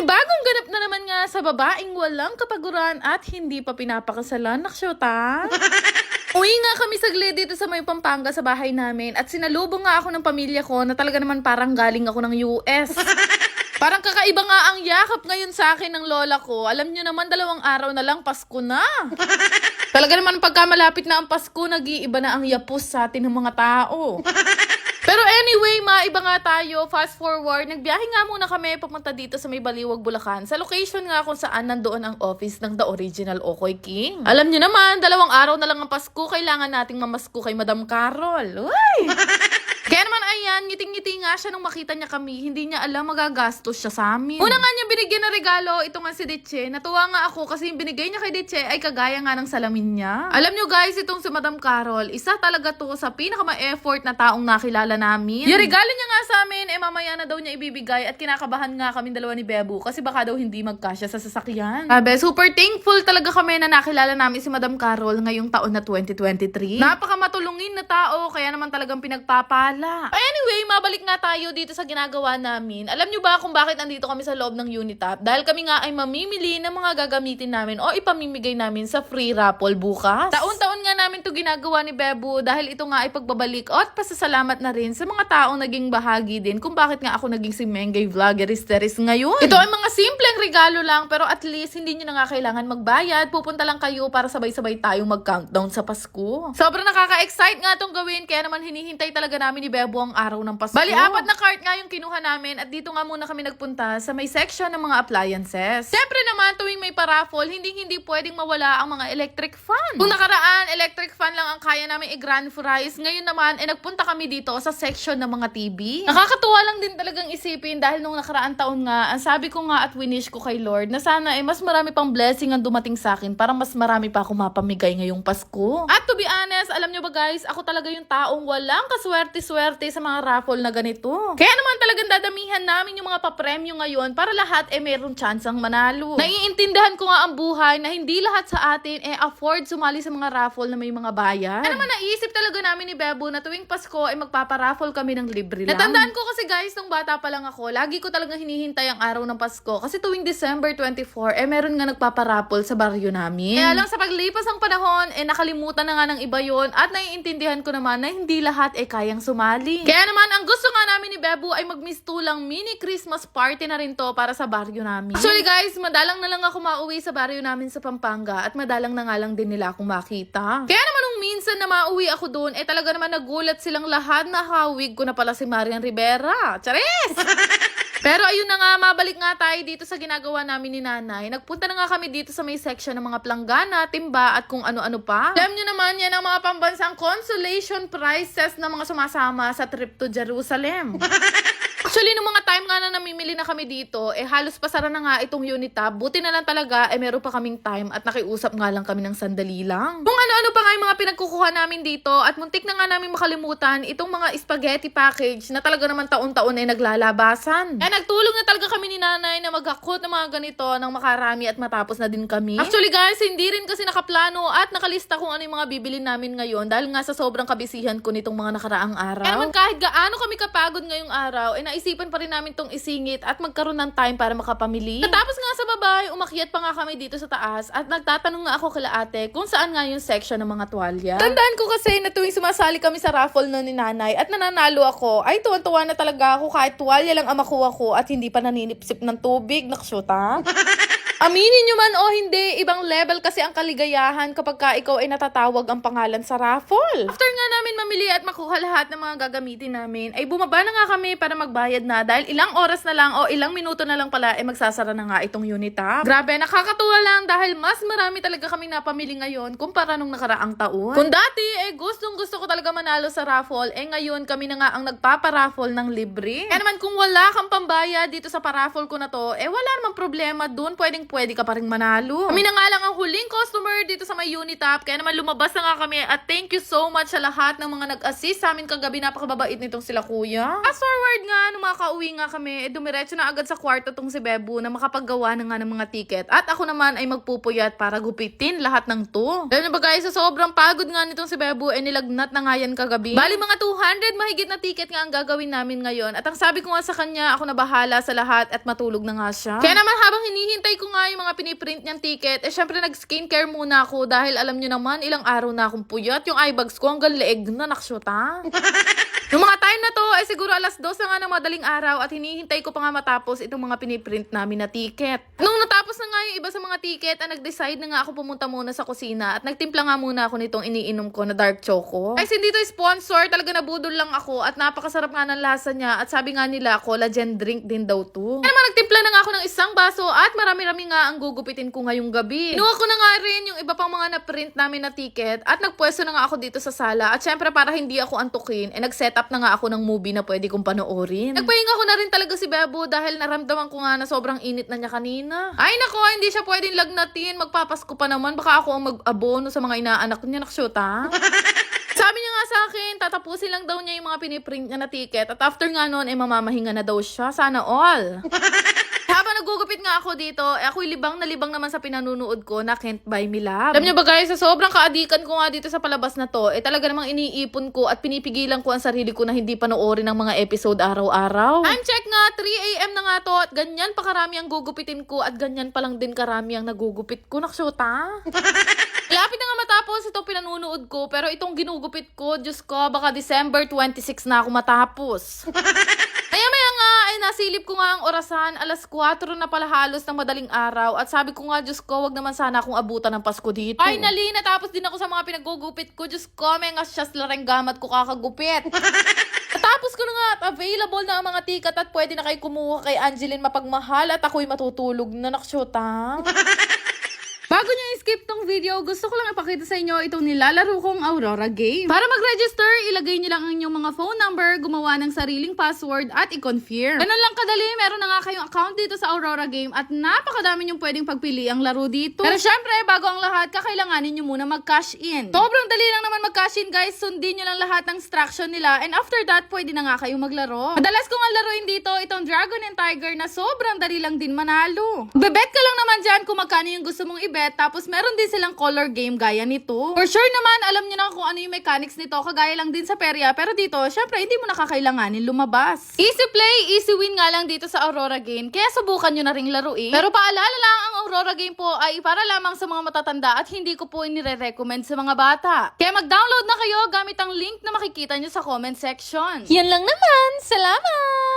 Panibagong ganap na naman nga sa babaeng walang kapaguran at hindi pa pinapakasalan. Naksyota. Uwi nga kami saglit dito sa may Pampanga sa bahay namin at sinalubong nga ako ng pamilya ko na talaga naman parang galing ako ng US. Parang kakaiba nga ang yakap ngayon sa akin ng lola ko. Alam nyo naman, 2 araw na lang Pasko na. Talaga naman pagka malapit na ang Pasko, nag-iiba na ang yapos sa atin ng mga tao. Pero anyway, maiba nga tayo. Fast forward, nagbiyahe nga muna kami papunta dito sa may Baliwag, Bulacan. Sa location nga kung saan nandoon ang office ng The Original Okoy King. Alam nyo naman, 2 araw na lang ang Pasko. Kailangan nating mamasko kay Madam Carol. Uy! Kaya naman ayan, ngiting-ngiti nga siya nung makita niya kami. Hindi niya alam magagastos siya sa amin. Una nga niya binigyan na regalo, ito nga si Deche. Natuwa nga ako kasi yung binigay niya kay Deche ay kagaya nga ng salamin niya. Alam niyo guys, itong si Madam Carol, isa talaga to sa pinaka-ma-effort na taong nakilala namin. Yung regalo niya nga sa amin, mamaya na daw niya ibibigay at kinakabahan nga kami dalawa ni Bebo kasi baka daw hindi magkasya sa sasakyan. Super thankful talaga kami na nakilala namin si Madam Carol ngayong taon na 2023. Napaka-matulungin na tao, kaya naman talagang pinagpapala. Anyway, mabalik nga tayo dito sa ginagawa namin. Alam nyo ba kung bakit nandito kami sa loob ng Unitap? Dahil kami nga ay mamimili ng mga gagamitin namin o ipamimigay namin sa free raffle bukas. Taon-taon nga namin to ginagawa ni Bebo dahil ito nga ay pagbabalik at pasasalamat na rin sa mga taong naging bahagi din kung bakit nga ako naging si Mengay Vlogeristeris ngayon. Ito ay mga simpleng regalo lang pero at least hindi nyo na nga kailangan magbayad. Pupunta lang kayo para sabay-sabay tayong mag-countdown sa Pasko. Sobrang nakaka-excite nga itong gawin kaya naman hinihintay talaga namin ni Bebo ang araw ng Pasko. Bali, 4 na cart nga yung kinuha namin at dito nga muna kami nagpunta sa may section ng mga appliances. Siyempre naman, tuwing may paraffle, hindi pwedeng mawala ang mga electric fan. Kung nakaraan, electric fan lang ang kaya namin i-grand prize. Ngayon naman, nagpunta kami dito sa section ng mga TV. Nakakatuwa lang din talagang isipin dahil nung nakaraan taon nga, ang sabi ko nga at winish ko kay Lord na sana mas marami pang blessing ang dumating sa akin para mas marami pa ako mapamigay ngayong Pasko. At to be honest, alam nyo ba guys, ako talaga yung taong walang kaswerte-swerte sa mga raffle na ganito. Kaya naman talagang dadamihan namin yung mga papremyo ngayon para lahat meron tsansang manalo. Naiintindihan ko nga ang buhay na hindi lahat sa atin afford sumali sa mga raffle na may mga bayan. Kaya naman naisip talaga namin ni Bebo na tuwing Pasko magpaparaffle kami ng libre lang. Natandaan ko kasi guys, nung bata pa lang ako, lagi ko talaga hinihintay ang araw ng Pasko kasi tuwing December 24, meron nga nagpaparaffle sa baryo namin. Kaya lang sa paglipas ng panahon, nakalimutan na nga ng iba yon at naiintindihan ko naman na hindi lahat kayang sumali. Kaya naman, ang gusto nga namin ni Bebo ay magmistulang mini Christmas party na rin to para sa baryo namin. Actually guys, madalang na lang ako mauwi sa baryo namin sa Pampanga at madalang na nga lang din nila akong makita. Kaya naman nung minsan na mauwi ako doon, talaga naman nagulat silang lahat na hawig ko na pala si Marian Rivera. Charis! Pero ayun na nga, mabalik nga tayo dito sa ginagawa namin ni Nanay. Nagpunta na nga kami dito sa may section ng mga planggana, timba at kung ano-ano pa. Alam nyo naman yan ang mga pambansang consolation prizes ng mga sumasama sa trip to Jerusalem. Actually, nung mga time nga na namimili na kami dito, halos pasara na nga itong Unitap. Buti na lang talaga, meron pa kaming time at nakiusap nga lang kami ng sandali lang. Kung ano-ano pa nga yung mga pinagkukuha namin dito at muntik na nga namin makalimutan itong mga spaghetti package na talaga naman taon-taon naglalabasan. Kaya nagtulong na talaga kami ni Nanay na mag-hakot ng mga ganito ng makarami at matapos na din kami. Actually guys, hindi rin kasi nakaplano at nakalista kung ano yung mga bibili namin ngayon dahil nga sa sobrang kabisihan ko nitong mga nakaraang araw. Kaya naman kahit gaano kami kapagod ngayong araw, naisipan pa rin namin tong isingit at magkaroon ng time para makapamili. Tapos nga sa babay, umakyat pa nga kami dito sa taas at nagtatanong nga ako kila ate kung saan nga yung section ng mga tuwalya. Tandaan ko kasi na tuwing sumasali kami sa raffle no ni Nanay at nananalo ako, ay tuwan-tuwa na talaga ako kahit tuwalya lang ang makuha ko at hindi pa naninipsip ng tubig. Naksyuta. Aminin nyo man o hindi, ibang level kasi ang kaligayahan kapag ka ikaw ay natatawag ang pangalan sa raffle. After nga namin mamili at makuha lahat ng mga gagamitin namin, ay bumaba na nga kami para magbayad na dahil ilang oras na lang o ilang minuto na lang pala magsasara na nga itong Unitap. Grabe, nakakatuwa lang dahil mas marami talaga kaming napamili ngayon kumpara nung nakaraang taon. Kung dati, gustong gusto ko talaga manalo sa raffle, ngayon kami na nga ang nagpaparaffle ng libre. Kaya naman kung wala kang pambayad dito sa paraffle ko na to, wala namang problema, dun pwedeng pwede ka pa rin manalo. Kami na nga lang ang huling customer dito sa may Unitap, kaya naman lumabas na nga kami at thank you so much sa lahat ng mga nag-assist sa amin kagabi. Napakababait nitong sila kuya. Fast forward nga, nung makauwi nga kami, dumiretso na agad sa kwarto tong si Bebo na makapaggawa na nga ng mga ticket. At ako naman ay magpupuyat para gupitin lahat ng to. Dahil na ba guys, sa sobrang pagod nga nitong si Bebo, nilagnat na nga yan kagabi. Bali mga 200 mahigit na ticket nga ang gagawin namin ngayon. At ang sabi ko nga sa kanya, ako na bahala sa lahat at matulog na nga siya. Kaya naman habang hinihintay ko nga yung mga piniprint niyang ticket, syempre nag-skincare muna ako dahil alam nyo naman, ilang araw na akong puyat. Yung eye bags ko hanggang leeg na naksyota. Yung mga time na to, siguro alas 2 na nga ng madaling araw at hinihintay ko pa nga matapos itong mga piniprint namin na ticket. Nung natapos na nga yung iba sa mga ticket, nag-decide na nga ako pumunta muna sa kusina at nagtimpla nga muna ako nitong iniinom ko na dark choco. Guys, hindi to sponsor, talaga nabudol lang ako at napakasarap nga ng lasa niya at sabi nga nila, collagen drink din daw to. Kaya naman nagtimpla na nga ako ng isang baso at marami-rami nga ang gugupitin ko ngayong gabi. Inuha ko na nga rin yung iba pang mga na-print namin na ticket at nagpwesto na nga ako dito sa sala at syempre para hindi ako antukin, nag-set up na nga ako ng movie na pwede kong panoorin. Nagpahinga ko na rin talaga si Bebo dahil naramdaman ko nga na sobrang init na niya kanina. Ay nako, hindi siya pwedeng lagnatin. Magpapasko pa naman. Baka ako ang mag-abono sa mga inaanak niya. Naksyota. Sabi niya nga sa akin, tatapusin lang daw niya yung mga piniprint niya na ticket. At after nga nun, mamamahinga na daw siya. Sana all. Habang nagugupit nga ako dito, ako'y libang na libang naman sa pinanunood ko na Can't Buy Me Love. Alam niyo ba guys, sa sobrang kaadikan ko nga dito sa palabas na to, talaga namang iniipon ko at pinipigilan ko ang sarili ko na hindi panoorin ng mga episode araw-araw. Time check nga, 3 AM na nga to at ganyan pa karami ang gugupitin ko at ganyan pa lang din karami ang nagugupit ko. Naksyota. Lapit na nga matapos itong pinanunood ko, pero itong ginugupit ko, Diyos ko, baka December 26 na ako matapos. Maya nga, nasilip ko nga ang orasan, alas 4 na pala halos ng madaling araw. At sabi ko nga, Diyos ko, wag naman sana akong abutan ng Pasko dito. Finally, natapos din ako sa mga pinagugupit ko. Diyos ko, may nga siyas lareng gamat ko kakagupit. Natapos ko na nga at available na ang mga ticket at pwede na kayo kumuha kay Angeline Mapagmahal at ako'y matutulog na naksyota. Bago nyo i-skip tong video, gusto ko lang ipakita sa inyo itong nilalaro kong Aurora game. Para mag-register, ilagay nyo lang ang inyong mga phone number, gumawa ng sariling password at i-confirm. Ganun lang kadali, meron na nga kayong account dito sa Aurora game at napakadami nyong pwedeng pagpili ang laro dito. Pero syempre, bago ang lahat, kakailanganin nyo muna mag-cash in. Sobrang dali lang naman mag-cash in guys, sundin nyo lang lahat ng instruction nila and after that, pwede na nga kayong maglaro. Madalas kong ang laruin dito, itong Dragon and Tiger na sobrang dali lang din manalo. Bebet ka lang naman dyan kung magkano yung gusto mong ibet. Tapos meron din silang color game gaya nito. For sure naman, alam nyo na kung ano yung mechanics nito. Kagaya lang din sa perya. Pero dito, syempre, hindi mo nakakailanganin lumabas. Easy play, easy win nga lang dito sa Aurora game. Kaya subukan nyo na ring laruin. Pero paalala lang, ang Aurora game po ay para lamang sa mga matatanda at hindi ko po inire-recommend sa mga bata. Kaya mag-download na kayo gamit ang link na makikita nyo sa comment section. Yan lang naman. Salamat!